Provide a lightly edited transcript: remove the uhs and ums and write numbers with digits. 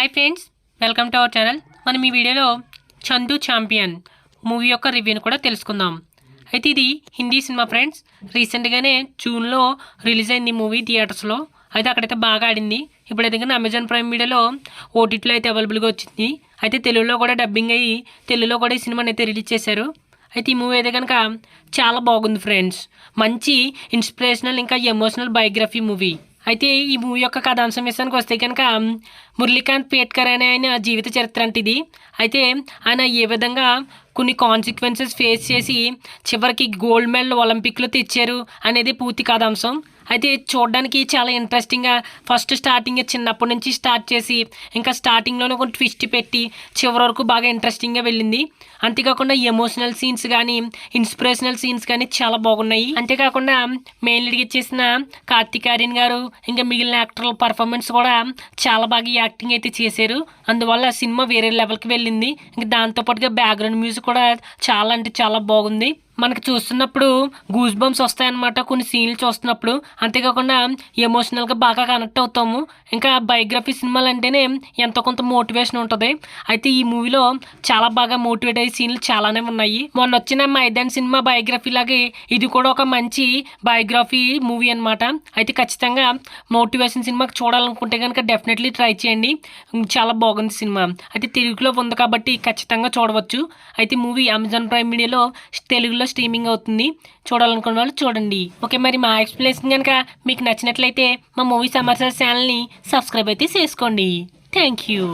Hi friends, welcome to our channel. మనం ఈ వీడియోలో చందు ఛాంపియన్ మూవీ యొక్క రివ్యూని కూడా తెలుసుకుందాం. అయితే ఇది హిందీ సినిమా ఫ్రెండ్స్. రీసెంట్గానే జూన్లో రిలీజ్ అయింది మూవీ థియేటర్స్లో. అయితే అక్కడైతే బాగా ఆడింది. ఇప్పుడైతే కానీ అమెజాన్ ప్రైమ్ వీడియోలో ఓటీటీలో అయితే అవైలబుల్గా వచ్చింది. అయితే తెలుగులో కూడా డబ్బింగ్ అయ్యి తెలుగులో కూడా ఈ సినిమాని అయితే రిలీజ్ చేశారు. అయితే ఈ మూవీ అయితే కనుక చాలా బాగుంది ఫ్రెండ్స్. మంచి ఇన్స్పిరేషనల్ ఇంకా ఎమోషనల్ బయోగ్రఫీ మూవీ. అయితే ఈ మూవీ యొక్క కథాంశం విషయానికి వస్తే కనుక మురళీకాంత్ పేట్కర్ అనే ఆయన జీవిత చరిత్ర అంటే ఇది. అయితే ఆయన ఏ విధంగా కొన్ని కాన్సిక్వెన్సెస్ ఫేస్ చేసి చివరికి గోల్డ్ మెడల్ ఒలింపిక్లో తెచ్చారు అనేది పూర్తి కథాంశం. అయితే చూడడానికి చాలా ఇంట్రెస్టింగ్గా ఫస్ట్ స్టార్టింగ్ చిన్నప్పటి నుంచి స్టార్ట్ చేసి ఇంకా స్టార్టింగ్లోనే కొన్ని ట్విస్ట్ పెట్టి చివరి వరకు బాగా ఇంట్రెస్టింగ్గా వెళ్ళింది. అంతేకాకుండా ఎమోషనల్ సీన్స్ కానీ ఇన్స్పిరేషనల్ సీన్స్ కానీ చాలా బాగున్నాయి. అంతేకాకుండా మెయిన్ లీడ్కి ఇచ్చేసిన కార్తిక్ ఆర్యన్ గారు ఇంకా మిగిలిన యాక్టర్ల పర్ఫార్మెన్స్ కూడా చాలా బాగా యాక్టింగ్ అయితే చేశారు. అందువల్ల సినిమా వేరే లెవెల్కి వెళ్ళింది. ఇంకా దాంతోపాటుగా బ్యాక్గ్రౌండ్ మ్యూజిక్ కూడా చాలా అంటే చాలా బాగుంది. మనకు చూస్తున్నప్పుడు గూస్ బంప్స్ వస్తాయన్నమాట కొన్ని సీన్లు చూస్తున్నప్పుడు. అంతేకాకుండా ఎమోషనల్గా బాగా కనెక్ట్ అవుతాము. ఇంకా బయోగ్రఫీ సినిమాలు అంటేనే ఎంతో కొంత మోటివేషన్ ఉంటుంది. అయితే ఈ మూవీలో చాలా బాగా మోటివేట్ అయ్యే సీన్లు చాలానే ఉన్నాయి. మొన్న వచ్చిన మైదాన్ సినిమా బయోగ్రఫీ లాగే ఇది కూడా ఒక మంచి బయోగ్రఫీ మూవీ అనమాట. అయితే ఖచ్చితంగా మోటివేషన్ సినిమాకి చూడాలనుకుంటే కనుక డెఫినెట్లీ ట్రై చేయండి. చాలా బాగుంది సినిమా. అయితే తెలుగులో ఉంది కాబట్టి ఖచ్చితంగా చూడవచ్చు. అయితే మూవీ అమెజాన్ ప్రైమ్ వీడియోలో తెలుగులో స్ట్రీమింగ్ అవుతుంది. చూడాలనుకున్న వాళ్ళు చూడండి. ఓకే, మరి మా ఎక్స్ప్లెనేషన్ కనుక మీకు నచ్చినట్లయితే మా మూవీ సమాచార ఛానల్ని సబ్స్క్రైబ్ అయితే చేసుకోండి. Thank you.